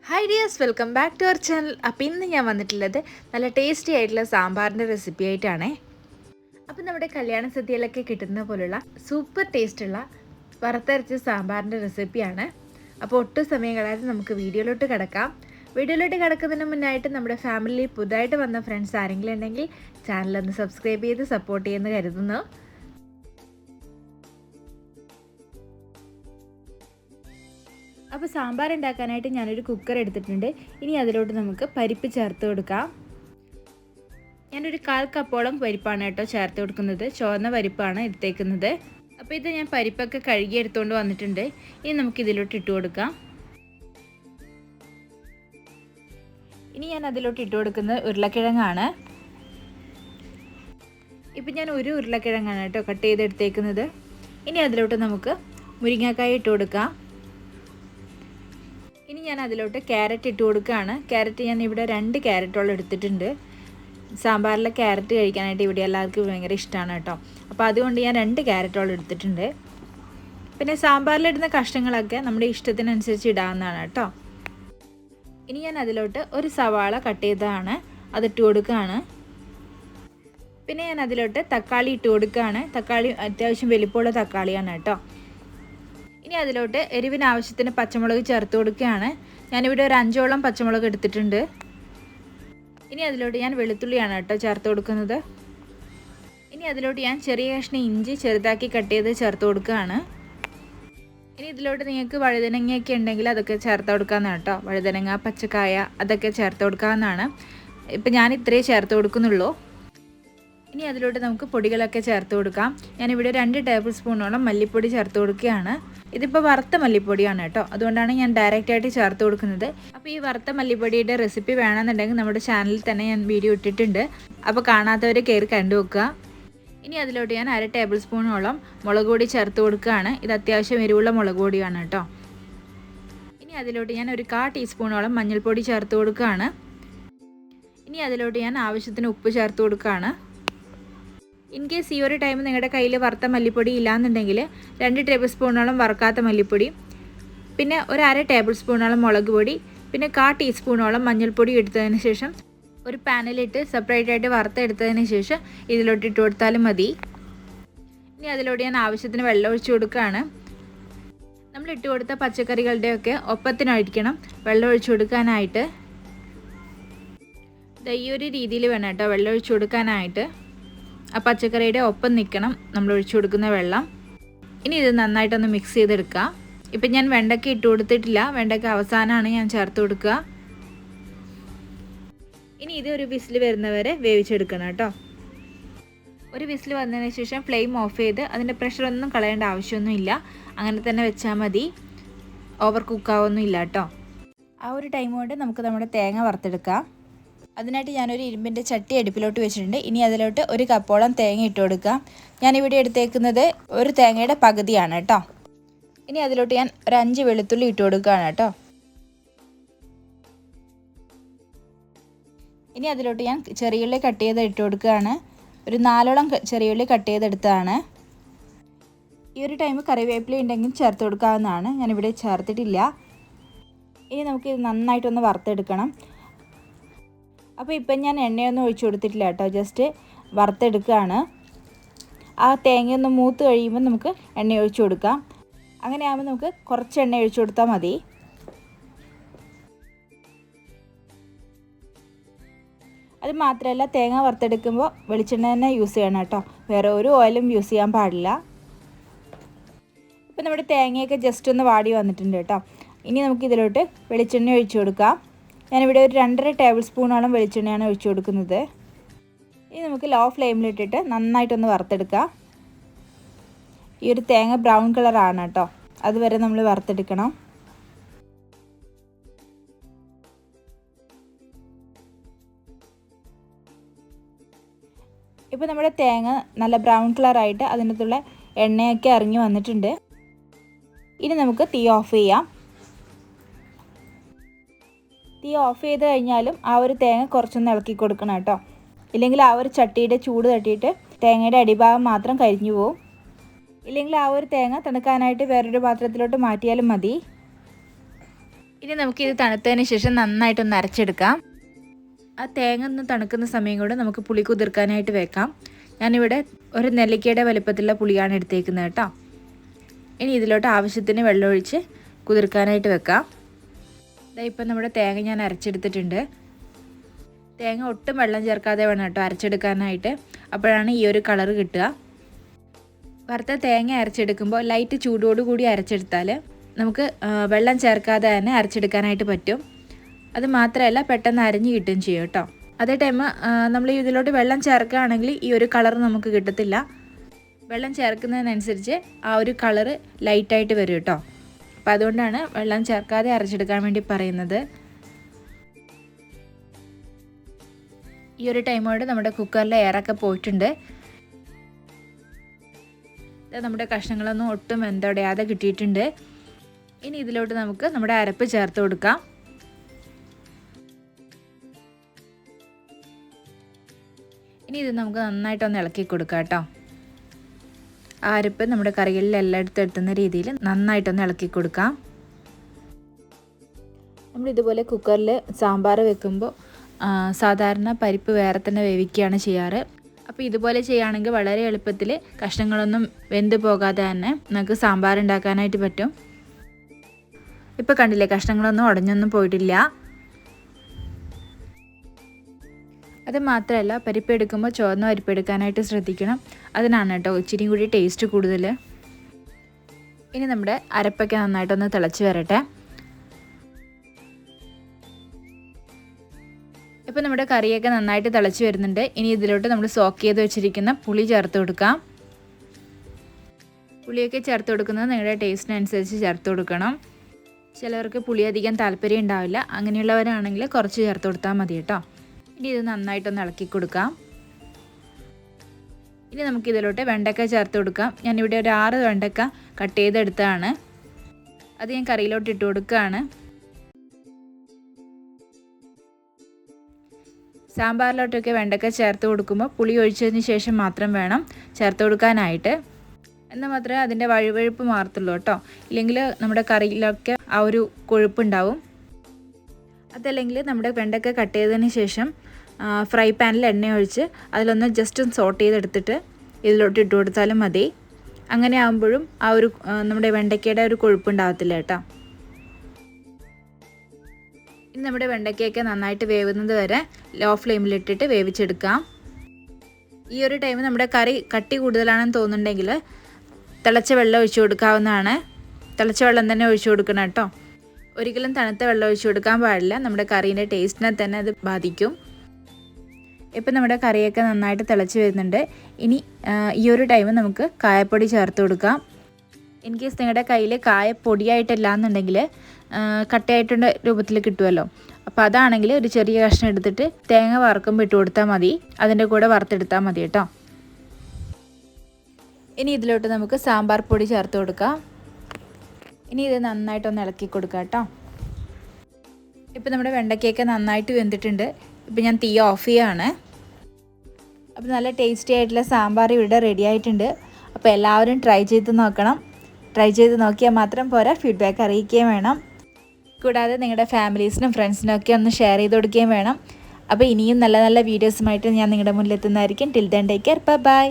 Hi dears, welcome back to our channel. അപ്പോൾ ഇന്ന് ഞാൻ വന്നിട്ടുള്ളത് നല്ല ടേസ്റ്റി ആയിട്ടുള്ള സാമ്പാറിൻ്റെ റെസിപ്പി ആയിട്ടാണേ. അപ്പോൾ നമ്മുടെ കല്യാണ സദ്യയിലൊക്കെ കിട്ടുന്ന പോലുള്ള സൂപ്പർ ടേസ്റ്റുള്ള വറുത്തരച്ച സാമ്പാറിൻ്റെ റെസിപ്പിയാണ്. അപ്പോൾ ഒട്ടും സമയം കളയാതെ നമുക്ക് വീഡിയോയിലോട്ട് കിടക്കാം. വീഡിയോയിലോട്ട് കിടക്കുന്നതിന് മുന്നായിട്ട് നമ്മുടെ ഫാമിലിയിൽ പുതുതായിട്ട് വന്ന ഫ്രണ്ട്സ് ആരെങ്കിലും ഉണ്ടെങ്കിൽ ചാനലൊന്ന് സബ്സ്ക്രൈബ് ചെയ്ത് സപ്പോർട്ട് ചെയ്യുമെന്ന് കരുതുന്നു. അപ്പോൾ സാമ്പാർ ഉണ്ടാക്കാനായിട്ട് ഞാനൊരു കുക്കർ എടുത്തിട്ടുണ്ട്. ഇനി അതിലോട്ട് നമുക്ക് പരിപ്പ് ചേർത്ത് കൊടുക്കാം. ഞാനൊരു 1/4 കപ്പോളം പരിപ്പാണ് കേട്ടോ ചേർത്ത് കൊടുക്കുന്നത്. ചുവന്ന പരിപ്പാണ് എടുത്തേക്കുന്നത്. അപ്പോൾ ഇത് ഞാൻ പരിപ്പൊക്കെ കഴുകി എടുത്തുകൊണ്ട് വന്നിട്ടുണ്ട്. ഇനി നമുക്ക് ഇതിലോട്ട് ഇട്ട് കൊടുക്കാം. ഇനി ഞാൻ അതിലോട്ട് ഇട്ട് കൊടുക്കുന്നത് ഉരുളക്കിഴങ്ങാണ്. ഇപ്പം ഞാൻ ഒരു ഉരുളക്കിഴങ്ങാണ് കേട്ടോ കട്ട് ചെയ്തെടുത്തേക്കുന്നത്. ഇനി അതിലോട്ട് നമുക്ക് മുരിങ്ങക്കായ ഇട്ട് കൊടുക്കാം. ഇനി ഞാൻ അതിലോട്ട് ക്യാരറ്റ് ഇട്ട് കൊടുക്കുകയാണ്. ക്യാരറ്റ് ഞാൻ ഇവിടെ 2 ക്യാരറ്റോളം എടുത്തിട്ടുണ്ട്. സാമ്പാറിലെ ക്യാരറ്റ് കഴിക്കാനായിട്ട് ഇവിടെ എല്ലാവർക്കും ഭയങ്കര ഇഷ്ടമാണ് കേട്ടോ. അപ്പോൾ അതുകൊണ്ട് ഞാൻ 2 ക്യാരറ്റോളം എടുത്തിട്ടുണ്ട്. പിന്നെ സാമ്പാറിലിടുന്ന കഷ്ണങ്ങളൊക്കെ നമ്മുടെ ഇഷ്ടത്തിനനുസരിച്ച് ഇടാവുന്നതാണ് കേട്ടോ. ഇനി ഞാൻ അതിലോട്ട് ഒരു സവാള കട്ട് ചെയ്തതാണ് അതിട്ട് കൊടുക്കുകയാണ്. പിന്നെ ഞാൻ അതിലോട്ട് തക്കാളി ഇട്ട് കൊടുക്കുകയാണ്. തക്കാളി അത്യാവശ്യം വലിപ്പമുള്ള തക്കാളിയാണ് കേട്ടോ. ഇനി അതിലോട്ട് എരിവിന് ആവശ്യത്തിന് പച്ചമുളക് ചേർത്ത് കൊടുക്കുകയാണ്. ഞാനിവിടെ ഒരു 5ഓളം പച്ചമുളക് എടുത്തിട്ടുണ്ട്. ഇനി അതിലോട്ട് ഞാൻ വെളുത്തുള്ളിയാണ് കേട്ടോ ചേർത്ത് കൊടുക്കുന്നത്. ഇനി അതിലോട്ട് ഞാൻ ചെറിയ കഷ്ണം ഇഞ്ചി ചെറുതാക്കി കട്ട് ചെയ്ത് ചേർത്ത് കൊടുക്കുകയാണ്. ഇനി ഇതിലോട്ട് നിങ്ങൾക്ക് വഴുതനങ്ങയൊക്കെ ഉണ്ടെങ്കിൽ അതൊക്കെ ചേർത്ത് കൊടുക്കാവുന്നതാണ് കേട്ടോ. വഴുതനങ്ങ, പച്ചക്കായ അതൊക്കെ ചേർത്ത് കൊടുക്കാവുന്നതാണ്. ഇപ്പം ഞാൻ ഇത്രയേ ചേർത്ത് കൊടുക്കുന്നുള്ളൂ. ഇനി അതിലോട്ട് നമുക്ക് പൊടികളൊക്കെ ചേർത്ത് കൊടുക്കാം. ഞാനിവിടെ 2 ടേബിൾ സ്പൂണോളം മല്ലിപ്പൊടി ചേർത്ത് കൊടുക്കുകയാണ്. ഇതിപ്പോൾ വറുത്ത മല്ലിപ്പൊടിയാണ് കേട്ടോ, അതുകൊണ്ടാണ് ഞാൻ ഡയറക്റ്റായിട്ട് ചേർത്ത് കൊടുക്കുന്നത്. അപ്പോൾ ഈ വറുത്ത മല്ലിപ്പൊടിയുടെ റെസിപ്പി വേണമെന്നുണ്ടെങ്കിൽ നമ്മുടെ ചാനലിൽ തന്നെ ഞാൻ വീഡിയോ ഇട്ടിട്ടുണ്ട്. അപ്പോൾ കാണാത്തവർ കയറി കണ്ടു വെക്കുക. ഇനി അതിലോട്ട് ഞാൻ 1/2 ടേബിൾ സ്പൂണോളം മുളക് പൊടി ചേർത്ത് കൊടുക്കുകയാണ്. ഇത് അത്യാവശ്യം എരിവുള്ള മുളക് പൊടിയാണ് കേട്ടോ. ഇനി അതിലോട്ട് ഞാൻ ഒരു 1/4 ടീസ്പൂണോളം മഞ്ഞൾപ്പൊടി ചേർത്ത് കൊടുക്കുകയാണ്. ഇനി അതിലോട്ട് ഞാൻ ആവശ്യത്തിന് ഉപ്പ് ചേർത്ത് കൊടുക്കുകയാണ്. ഇൻ കേസ് ഈ ഒരു ടൈം നിങ്ങളുടെ കയ്യിൽ വറുത്ത മല്ലിപ്പൊടി ഇല്ലാന്നുണ്ടെങ്കിൽ 2 ടേബിൾ സ്പൂണോളം വറുക്കാത്ത മല്ലിപ്പൊടി, പിന്നെ ഒരു 1/2 ടേബിൾ സ്പൂണോളം മുളക് പൊടി, പിന്നെ 1/4 ടീസ്പൂണോളം മഞ്ഞൾപ്പൊടി എടുത്തതിന് ശേഷം ഒരു പാനിലിട്ട് സെപ്പറേറ്റ് ആയിട്ട് വറുത്തെടുത്തതിന് ശേഷം ഇതിലോട്ട് ഇട്ട് കൊടുത്താലും മതി. ഇനി അതിലോട്ട് ഞാൻ ആവശ്യത്തിന് വെള്ളം ഒഴിച്ച് കൊടുക്കുകയാണ്. നമ്മൾ ഇട്ട് കൊടുത്ത പച്ചക്കറികളുടെയൊക്കെ ഒപ്പത്തിനായിരിക്കണം വെള്ളം ഒഴിച്ച് കൊടുക്കാനായിട്ട്. ഈ ഒരു രീതിയിൽ വേണം കേട്ടോ വെള്ളം ഒഴിച്ച് കൊടുക്കാനായിട്ട്. ആ പച്ചക്കറിയുടെ ഒപ്പം നിൽക്കണം നമ്മൾ ഒഴിച്ചു കൊടുക്കുന്ന വെള്ളം. ഇനി ഇത് നന്നായിട്ടൊന്ന് മിക്സ് ചെയ്തെടുക്കുക. ഇപ്പം ഞാൻ വെണ്ടയ്ക്ക ഇട്ട് കൊടുത്തിട്ടില്ല, വെണ്ടയ്ക്ക അവസാനമാണ് ഞാൻ ചേർത്ത് കൊടുക്കുക. ഇനി ഇത് ഒരു വിസിൽ വരുന്നവരെ വേവിച്ചെടുക്കണം കേട്ടോ. ഒരു വിസിൽ വന്നതിന് ശേഷം ഫ്ലെയിം ഓഫ് ചെയ്ത് അതിൻ്റെ പ്രഷറൊന്നും കളയേണ്ട ആവശ്യമൊന്നുമില്ല. അങ്ങനെ തന്നെ വെച്ചാൽ മതി, ഓവർ കുക്കാവൊന്നും ഇല്ല കേട്ടോ. ആ ഒരു ടൈം കൊണ്ട് നമുക്ക് നമ്മുടെ തേങ്ങ വറുത്തെടുക്കാം. അതിനായിട്ട് ഞാനൊരു ഇരുമ്പിൻ്റെ ചട്ടി അടുപ്പിലോട്ട് വെച്ചിട്ടുണ്ട്. ഇനി അതിലോട്ട് 1 കപ്പോളം തേങ്ങ ഇട്ട് കൊടുക്കാം. ഞാനിവിടെ എടുത്തേക്കുന്നത് ഒരു തേങ്ങയുടെ പകുതിയാണ് കേട്ടോ. ഇനി അതിലോട്ട് ഞാൻ ഒരു 5 വെളുത്തുള്ളി ഇട്ട് കൊടുക്കുകയാണ് കേട്ടോ. ഇനി അതിലോട്ട് ഞാൻ ചെറിയുള്ളി കട്ട് ചെയ്ത് ഇട്ട് കൊടുക്കുകയാണ്. ഒരു 4ഓളം ചെറിയുള്ളി കട്ട് ചെയ്തെടുത്തതാണ്. ഈ ഒരു ടൈം കറിവേപ്പില ഉണ്ടെങ്കിൽ ചേർത്ത് കൊടുക്കാവുന്നതാണ്. ഞാനിവിടെ ചേർത്തിട്ടില്ല. ഇനി നമുക്കിത് നന്നായിട്ടൊന്ന് വറുത്തെടുക്കണം. അപ്പോൾ ഇപ്പം ഞാൻ എണ്ണയൊന്നും ഒഴിച്ചു കൊടുത്തിട്ടില്ല കേട്ടോ, ജസ്റ്റ് വറുത്തെടുക്കുകയാണ്. ആ തേങ്ങയൊന്ന് മൂത്ത് കഴിയുമ്പോൾ നമുക്ക് എണ്ണ ഒഴിച്ചു കൊടുക്കാം. അങ്ങനെ ആകുമ്പോൾ നമുക്ക് കുറച്ച് എണ്ണ ഒഴിച്ചു കൊടുത്താൽ മതി. അത് മാത്രമല്ല, തേങ്ങ വറുത്തെടുക്കുമ്പോൾ വെളിച്ചെണ്ണ തന്നെ യൂസ് ചെയ്യണം കേട്ടോ, വേറെ ഒരു ഓയിലും യൂസ് ചെയ്യാൻ പാടില്ല. ഇപ്പം നമ്മുടെ തേങ്ങയൊക്കെ ജസ്റ്റ് ഒന്ന് വാടി വന്നിട്ടുണ്ട് കേട്ടോ. ഇനി നമുക്ക് ഇതിലോട്ട് വെളിച്ചെണ്ണ ഒഴിച്ചു കൊടുക്കാം. ഞാനിവിടെ ഒരു 2.5 ടേബിൾ സ്പൂണോളം വെളിച്ചെണ്ണയാണ് ഒഴിച്ചു കൊടുക്കുന്നത്. ഇനി നമുക്ക് ലോ ഫ്ലെയിമിലിട്ടിട്ട് നന്നായിട്ടൊന്ന് വറുത്തെടുക്കാം. ഈ ഒരു തേങ്ങ ബ്രൗൺ കളറാണ് കേട്ടോ, അതുവരെ നമ്മൾ വറുത്തെടുക്കണം. ഇപ്പോൾ നമ്മുടെ തേങ്ങ നല്ല ബ്രൗൺ കളറായിട്ട് അതിനകത്തുള്ള എണ്ണയൊക്കെ ഇറങ്ങി വന്നിട്ടുണ്ട്. ഇനി നമുക്ക് തീ ഓഫ് ചെയ്യാം. തീ ഓഫ് ചെയ്ത് കഴിഞ്ഞാലും ആ ഒരു തേങ്ങ കുറച്ചൊന്ന് ഇളക്കി കൊടുക്കണം കേട്ടോ, ഇല്ലെങ്കിൽ ആ ഒരു ചട്ടിയുടെ ചൂട് തട്ടിയിട്ട് തേങ്ങയുടെ അടിഭാഗം മാത്രം കരിഞ്ഞു പോവും. ഇല്ലെങ്കിൽ ആ ഒരു തേങ്ങ തണുക്കാനായിട്ട് വേറൊരു പാത്രത്തിലോട്ട് മാറ്റിയാലും മതി. ഇനി നമുക്കിത് തണുത്തതിന് ശേഷം നന്നായിട്ടൊന്ന് അരച്ചെടുക്കാം. ആ തേങ്ങ ഒന്ന് തണുക്കുന്ന സമയം കൊണ്ട് നമുക്ക് പുളി കുതിർക്കാനായിട്ട് വെക്കാം. ഞാനിവിടെ ഒരു നെല്ലിക്കയുടെ വലുപ്പത്തിലുള്ള പുളിയാണ് എടുത്തേക്കുന്നത് കേട്ടോ. ഇനി ഇതിലോട്ട് ആവശ്യത്തിന് വെള്ളമൊഴിച്ച് കുതിർക്കാനായിട്ട് വെക്കാം. ഇപ്പം നമ്മുടെ തേങ്ങ ഞാൻ അരച്ചെടുത്തിട്ടുണ്ട്. തേങ്ങ ഒട്ടും വെള്ളം ചേർക്കാതെ വേണം കേട്ടോ അരച്ചെടുക്കാനായിട്ട്. അപ്പോഴാണ് ഈ ഒരു കളറ് കിട്ടുക. വറുത്ത തേങ്ങ അരച്ചെടുക്കുമ്പോൾ ലൈറ്റ് ചൂടോടുകൂടി അരച്ചെടുത്താൽ നമുക്ക് വെള്ളം ചേർക്കാതെ തന്നെ അരച്ചെടുക്കാനായിട്ട് പറ്റും. അത് മാത്രമല്ല പെട്ടെന്ന് അരിഞ്ഞ് കിട്ടുകയും ചെയ്യും കേട്ടോ. അതേ ടൈം നമ്മൾ ഇതിലോട്ട് വെള്ളം ചേർക്കുകയാണെങ്കിൽ ഈ ഒരു കളർ നമുക്ക് കിട്ടത്തില്ല. വെള്ളം ചേർക്കുന്നതിനനുസരിച്ച് ആ ഒരു കളറ് ലൈറ്റായിട്ട് വരും കേട്ടോ. അപ്പോൾ അതുകൊണ്ടാണ് വെള്ളം ചേർക്കാതെ അരച്ചെടുക്കാൻ വേണ്ടി പറയുന്നത്. ഈ ഒരു ടൈമോട് നമ്മുടെ കുക്കറിലെ എയറൊക്കെ പോയിട്ടുണ്ട്. നമ്മുടെ കഷ്ണങ്ങളൊന്നും ഒട്ടും വെന്തോടയാതെ കിട്ടിയിട്ടുണ്ട്. ഇനി ഇതിലോട്ട് നമുക്ക് നമ്മുടെ അരപ്പ് ചേർത്ത് കൊടുക്കാം. ഇനി ഇത് നമുക്ക് നന്നായിട്ടൊന്ന് ഇളക്കി കൊടുക്കാം കേട്ടോ. ആ അരപ്പ് നമ്മുടെ കറികളിൽ എല്ലായിടത്തും എത്തുന്ന രീതിയിൽ നന്നായിട്ടൊന്ന് ഇളക്കി കൊടുക്കാം. നമ്മളിതുപോലെ കുക്കറിൽ സാമ്പാർ വെക്കുമ്പോൾ സാധാരണ പരിപ്പ് വേറെ തന്നെ വേവിക്കുകയാണ് ചെയ്യാറ്. അപ്പോൾ ഇതുപോലെ ചെയ്യുകയാണെങ്കിൽ വളരെ എളുപ്പത്തിൽ കഷ്ണങ്ങളൊന്നും വെന്ത് പോകാതെ തന്നെ നമുക്ക് സാമ്പാർ ഉണ്ടാക്കാനായിട്ട് പറ്റും. ഇപ്പോൾ കണ്ടില്ലേ, കഷ്ണങ്ങളൊന്നും ഉടഞ്ഞൊന്നും പോയിട്ടില്ല. അത് മാത്രമല്ല, പരിപ്പ് എടുക്കുമ്പോൾ ചുവന്ന പരിപ്പ് എടുക്കാനായിട്ട് ശ്രദ്ധിക്കണം. അതിനാണ് കേട്ടോ ഇച്ചിരി കൂടി ടേസ്റ്റ് കൂടുതൽ. ഇനി നമ്മുടെ അരപ്പൊക്കെ നന്നായിട്ടൊന്ന് തിളച്ച് വരട്ടെ. ഇപ്പോൾ നമ്മുടെ കറിയൊക്കെ നന്നായിട്ട് തിളച്ച് വരുന്നുണ്ട്. ഇനി ഇതിലോട്ട് നമ്മൾ സോക്ക് ചെയ്ത് വെച്ചിരിക്കുന്ന പുളി ചേർത്ത് കൊടുക്കാം. പുളിയൊക്കെ ചേർത്ത് കൊടുക്കുന്നത് നിങ്ങളുടെ ടേസ്റ്റിനനുസരിച്ച് ചേർത്ത് കൊടുക്കണം. ചിലവർക്ക് പുളി അധികം താല്പര്യം ഉണ്ടാവില്ല. അങ്ങനെയുള്ളവരാണെങ്കിൽ കുറച്ച് ചേർത്ത് കൊടുത്താൽ മതി കേട്ടോ. ഇനി ഇത് നന്നായിട്ടൊന്ന് ഇളക്കി കൊടുക്കാം. ഇനി നമുക്കിതിലോട്ട് വെണ്ടക്ക ചേർത്ത് കൊടുക്കാം. ഞാനിവിടെ ഒരു 6 വെണ്ടക്ക കട്ട് ചെയ്തെടുത്തതാണ്. അത് ഞാൻ കറിയിലോട്ട് ഇട്ട് കൊടുക്കുകയാണ്. സാമ്പാറിലോട്ടൊക്കെ വെണ്ടക്ക ചേർത്ത് കൊടുക്കുമ്പോൾ പുളി ഒഴിച്ചതിന് ശേഷം മാത്രം വേണം ചേർത്ത് കൊടുക്കാനായിട്ട്. എന്നാൽ മാത്രമേ അതിൻ്റെ വഴുവഴുപ്പ് മാറത്തുള്ളൂ കേട്ടോ. ഇല്ലെങ്കിൽ നമ്മുടെ കറിയിലൊക്കെ ആ ഒരു കൊഴുപ്പുണ്ടാവും. അതല്ലെങ്കിൽ നമ്മുടെ വെണ്ടക്ക കട്ട് ചെയ്തതിന് ശേഷം ഫ്രൈ പാനിൽ എണ്ണ ഒഴിച്ച് അതിലൊന്ന് ജസ്റ്റ് സോട്ട് ചെയ്തെടുത്തിട്ട് ഇതിലോട്ട് ഇട്ട് കൊടുത്താലും മതി. അങ്ങനെ ആകുമ്പോഴും ആ ഒരു നമ്മുടെ വെണ്ടയ്ക്കയുടെ ഒരു കൊഴുപ്പുണ്ടാകത്തില്ല കേട്ടോ. ഇനി നമ്മുടെ വെണ്ടയ്ക്കയൊക്കെ നന്നായിട്ട് വേവുന്നത് വരെ ലോ ഫ്ലെയിമിലിട്ടിട്ട് വേവിച്ചെടുക്കാം. ഈ ഒരു ടൈം നമ്മുടെ കറി കട്ടി കൂടുതലാണെന്ന് തോന്നുന്നുണ്ടെങ്കിൽ തിളച്ച വെള്ളം ഒഴിച്ചു കൊടുക്കാവുന്നതാണ്. തിളച്ച വെള്ളം തന്നെ ഒഴിച്ചു കൊടുക്കണം കേട്ടോ. ഒരിക്കലും തണുത്ത വെള്ളം ഒഴിച്ചു കൊടുക്കാൻ പാടില്ല. നമ്മുടെ കറീൻ്റെ ടേസ്റ്റിനെ തന്നെ അത് ബാധിക്കും. ഇപ്പം നമ്മുടെ കറിയൊക്കെ നന്നായിട്ട് തിളച്ച് വരുന്നുണ്ട്. ഇനി ഈ ഒരു ടൈം നമുക്ക് കായപ്പൊടി ചേർത്ത് കൊടുക്കാം. ഇൻ കേസ് നിങ്ങളുടെ കയ്യിൽ കായപ്പൊടിയായിട്ടില്ല എന്നുണ്ടെങ്കിൽ കട്ടയായിട്ടുള്ള രൂപത്തിൽ കിട്ടുമല്ലോ. അപ്പോൾ അതാണെങ്കിൽ ഒരു ചെറിയ കഷ്ണം എടുത്തിട്ട് തേങ്ങ വറുക്കുമ്പോൾ ഇട്ട് കൊടുത്താൽ മതി. അതിൻ്റെ കൂടെ വറുത്തെടുത്താൽ മതി കേട്ടോ. ഇനി ഇതിലോട്ട് നമുക്ക് സാമ്പാർ പൊടി ചേർത്ത് കൊടുക്കാം. ഇനി ഇത് നന്നായിട്ടൊന്ന് ഇളക്കി കൊടുക്കാം കേട്ടോ. ഇപ്പോൾ നമ്മുടെ വെണ്ടയ്ക്കൊക്കെ നന്നായിട്ട് വെന്തിട്ടുണ്ട്. ഇപ്പോൾ ഞാൻ തീ ഓഫ് ചെയ്യുകയാണ്. അപ്പോൾ നല്ല ടേസ്റ്റി ആയിട്ടുള്ള സാമ്പാർ ഇവിടെ റെഡി ആയിട്ടുണ്ട്. അപ്പോൾ എല്ലാവരും ട്രൈ ചെയ്ത് നോക്കണം. ട്രൈ ചെയ്ത് നോക്കിയാൽ മാത്രം പോരാ, ഫീഡ്ബാക്ക് അറിയിക്കുകയും വേണം. കൂടാതെ നിങ്ങളുടെ ഫാമിലീസിനും ഫ്രണ്ട്സിനും ഒക്കെ ഒന്ന് ഷെയർ ചെയ്ത് കൊടുക്കുകയും വേണം. അപ്പോൾ ഇനിയും നല്ല നല്ല വീഡിയോസുമായിട്ട് ഞാൻ നിങ്ങളുടെ മുന്നിലെത്തുന്നതായിരിക്കും. Till then take care, by.